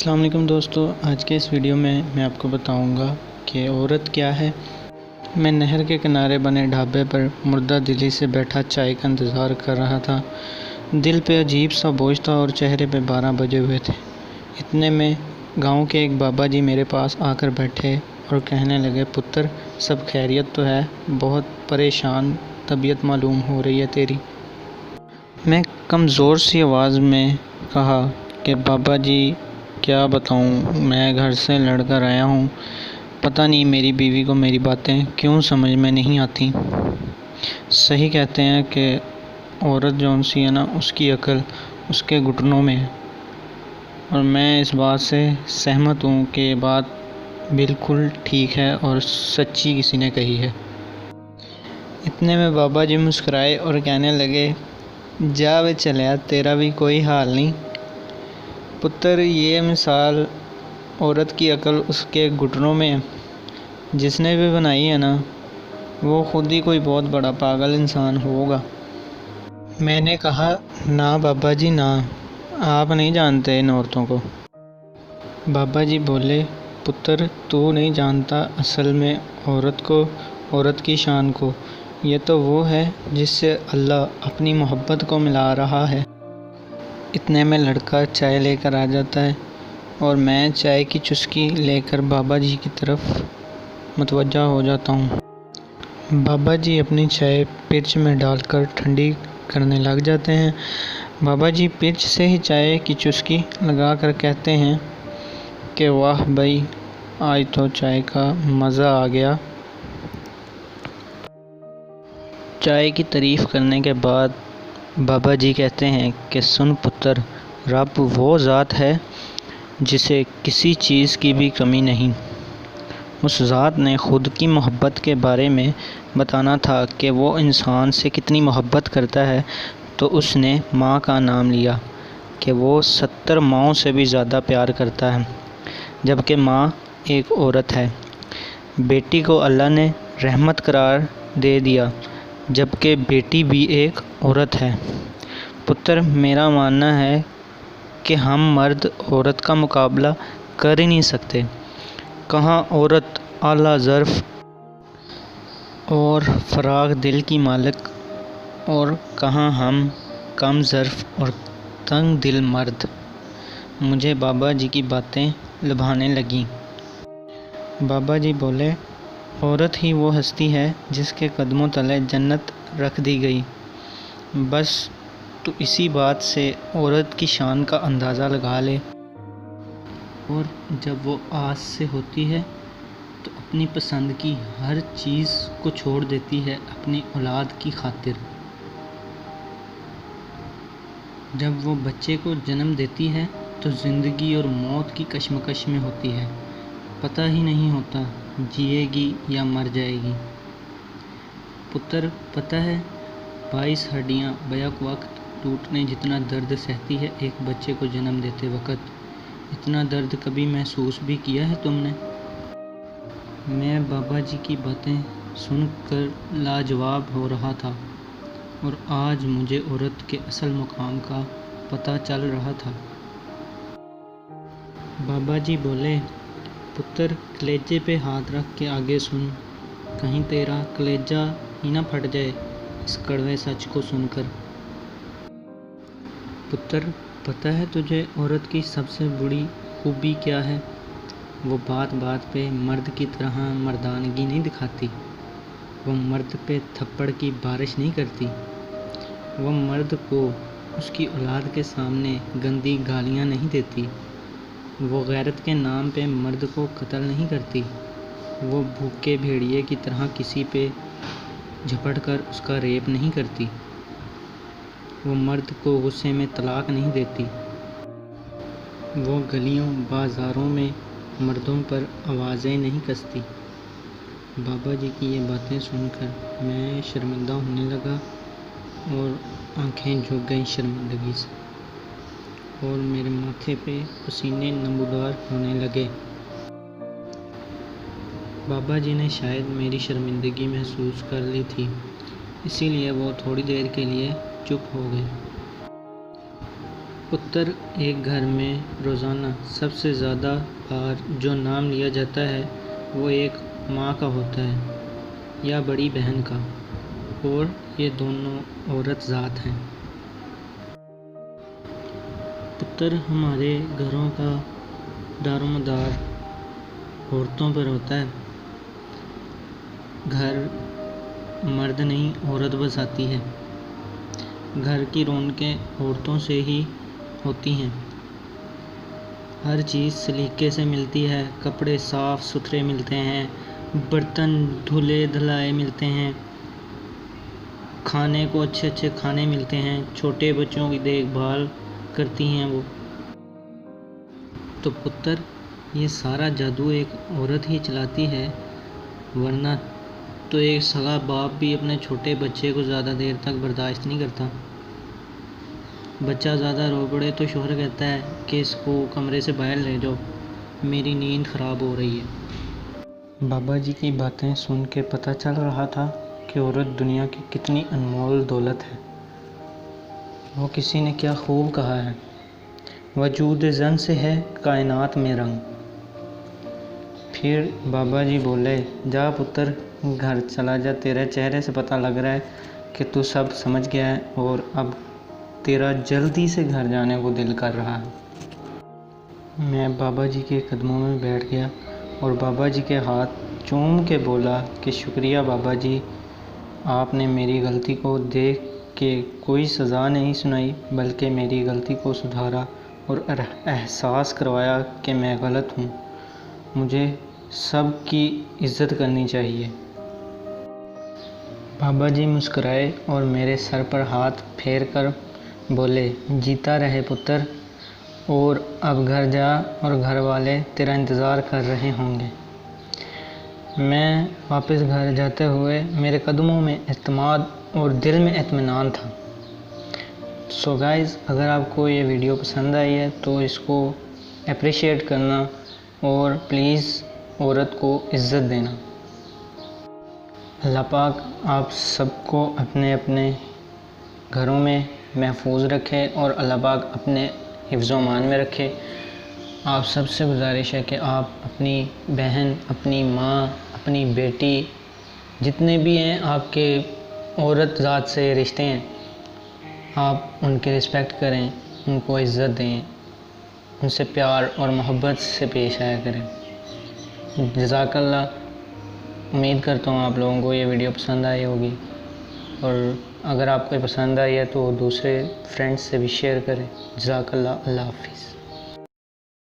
अस्सलाम वालेकुम दोस्तों, आज के इस वीडियो में मैं आपको बताऊंगा कि औरत क्या है। मैं नहर के किनारे बने ढाबे पर मुर्दा दिली से बैठा चाय का इंतज़ार कर रहा था। दिल पे अजीब सा बोझ था और चेहरे पे 12 बजे हुए थे। इतने में गांव के एक बाबा जी मेरे पास आकर बैठे और कहने लगे, पुत्र सब खैरियत तो है? बहुत परेशान तबीयत मालूम हो रही है तेरी। मैं कमज़ोर सी आवाज़ में कहा कि बाबा जी क्या बताऊं, मैं घर से लड़कर आया हूं। पता नहीं मेरी बीवी को मेरी बातें क्यों समझ में नहीं आती। सही कहते हैं कि औरत जौन सी है ना, उसकी अकल उसके घुटनों में है। और मैं इस बात से सहमत हूँ कि ये बात बिल्कुल ठीक है और सच्ची किसी ने कही है। इतने में बाबा जी मुस्कुराए और कहने लगे, जा वे चलिया, तेरा भी कोई हाल नहीं। पुत्र ये मिसाल औरत की अकल उसके घुटनों में है। जिसने भी बनाई है ना, वो खुद ही कोई बहुत बड़ा पागल इंसान होगा। मैंने कहा, ना बाबा जी ना, आप नहीं जानते इन औरतों को। बाबा जी बोले, पुत्र तू नहीं जानता असल में औरत को, औरत की शान को। ये तो वो है जिससे अल्लाह अपनी मोहब्बत को मिला रहा है। इतने में लड़का चाय लेकर आ जाता है और मैं चाय की चुस्की लेकर बाबा जी की तरफ मुतवज्जा हो जाता हूँ। बाबा जी अपनी चाय पिर्च में डालकर ठंडी करने लग जाते हैं। बाबा जी पिर्च से ही चाय की चुस्की लगाकर कहते हैं कि वाह भाई, आज तो चाय का मज़ा आ गया। चाय की तारीफ़ करने के बाद बाबा जी कहते हैं कि सुन पुत्र, रब वो ज़ात है जिसे किसी चीज़ की भी कमी नहीं। उस ज़ात ने ख़ुद की मोहब्बत के बारे में बताना था कि वो इंसान से कितनी मोहब्बत करता है, तो उसने माँ का नाम लिया कि वो 70 माँओं से भी ज़्यादा प्यार करता है, जबकि माँ एक औरत है। बेटी को अल्लाह ने रहमत करार दे दिया, जबकि बेटी भी एक औरत है। पुत्र मेरा मानना है कि हम मर्द औरत का मुकाबला कर ही नहीं सकते। कहाँ औरत आला ज़र्फ़ और फ़राग दिल की मालिक, और कहाँ हम कम ज़र्फ़ और तंग दिल मर्द। मुझे बाबा जी की बातें लुभाने लगीं। बाबा जी बोले, औरत ही वो हस्ती है जिसके कदमों तले जन्नत रख दी गई। बस तो इसी बात से औरत की शान का अंदाज़ा लगा ले। और जब वो आस से होती है तो अपनी पसंद की हर चीज़ को छोड़ देती है अपनी औलाद की खातिर। जब वो बच्चे को जन्म देती है तो ज़िंदगी और मौत की कश्मकश में होती है। पता ही नहीं होता जिएगी या मर जाएगी। पुत्र पता है 22 हड्डियाँ बैक वक्त टूटने जितना दर्द सहती है एक बच्चे को जन्म देते वक्त, इतना दर्द कभी महसूस भी किया है तुमने? मैं बाबा जी की बातें सुनकर लाजवाब हो रहा था और आज मुझे औरत के असल मुकाम का पता चल रहा था। बाबा जी बोले, पुत्र कलेजे पे हाथ रख के आगे सुन, कहीं तेरा कलेजा ही ना फट जाए इस कड़वे सच को सुनकर। पुत्र पता है तुझे औरत की सबसे बड़ी खूबी क्या है? वो बात बात पे मर्द की तरह मर्दानगी नहीं दिखाती। वो मर्द पे थप्पड़ की बारिश नहीं करती। वो मर्द को उसकी औलाद के सामने गंदी गालियाँ नहीं देती। वो गैरत के नाम पे मर्द को कत्ल नहीं करती। वो भूखे भेड़िए की तरह किसी पे झपट कर उसका रेप नहीं करती। वो मर्द को गुस्से में तलाक नहीं देती। वो गलियों बाज़ारों में मर्दों पर आवाज़ें नहीं कसती। बाबा जी की ये बातें सुनकर मैं शर्मिंदा होने लगा और आंखें झुक गईं शर्मिंदगी से और मेरे माथे पे पसीने नमूदार होने लगे। बाबा जी ने शायद मेरी शर्मिंदगी महसूस कर ली थी, इसीलिए वो थोड़ी देर के लिए चुप हो गए। पुत्र एक घर में रोज़ाना सबसे ज़्यादा बार जो नाम लिया जाता है वो एक माँ का होता है या बड़ी बहन का, और ये दोनों औरत ज़ात हैं। पुत्र हमारे घरों का दारोमदार औरतों पर होता है। घर मर्द नहीं औरत बसाती है। घर की रौनकें औरतों से ही होती हैं। हर चीज़ सलीके से मिलती है, कपड़े साफ़ सुथरे मिलते हैं, बर्तन धुले धुलाए मिलते हैं, खाने को अच्छे अच्छे खाने मिलते हैं, छोटे बच्चों की देखभाल करती हैं वो। तो पुत्र ये सारा जादू एक औरत ही चलाती है, वरना तो एक सगा बाप भी अपने छोटे बच्चे को ज़्यादा देर तक बर्दाश्त नहीं करता। बच्चा ज़्यादा रो पड़े तो शौहर कहता है कि इसको कमरे से बाहर ले जाओ, मेरी नींद ख़राब हो रही है। बाबा जी की बातें सुन के पता चल रहा था कि औरत दुनिया की कितनी अनमोल दौलत है। वो किसी ने क्या खूब कहा है, वजूद जन से है कायनात में रंग। फिर बाबा जी बोले, जा पुत्र घर चला जा, तेरे चेहरे से पता लग रहा है कि तू सब समझ गया है और अब तेरा जल्दी से घर जाने को दिल कर रहा है। मैं बाबा जी के कदमों में बैठ गया और बाबा जी के हाथ चूम के बोला कि शुक्रिया बाबा जी, आपने मेरी गलती को देख के कोई सज़ा नहीं सुनाई, बल्कि मेरी गलती को सुधारा और एहसास करवाया कि मैं गलत हूँ। मुझे सब की इज़्ज़त करनी चाहिए। बाबा जी मुस्कुराए और मेरे सर पर हाथ फेर कर बोले, जीता रहे पुत्र, और अब घर जा और घर वाले तेरा इंतज़ार कर रहे होंगे। मैं वापस घर जाते हुए मेरे कदमों में इत्मीनान और दिल में इत्मीनान था। सो गाइज़, अगर आपको ये वीडियो पसंद आई है तो इसको अप्रिशिएट करना और प्लीज़ औरत को इज़्ज़त देना। अल्लाह पाक आप सबको अपने अपने घरों में महफूज रखे और अल्लाह पाक अपने हिफ्ज़-ओ-अमान में रखे। आप सबसे गुजारिश है कि आप अपनी बहन, अपनी माँ, अपनी बेटी, जितने भी हैं आपके औरत ज़ात से रिश्ते हैं, आप उनकी रिस्पेक्ट करें, उनको इज़्ज़त दें, उनसे प्यार और मोहब्बत से पेश आया करें। जज़ाकल्लाह। उम्मीद करता हूँ आप लोगों को ये वीडियो पसंद आई होगी, और अगर आपको पसंद आई है तो दूसरे फ्रेंड्स से भी शेयर करें। जज़ाकल्लाह। अल्लाह हाफ़िज़।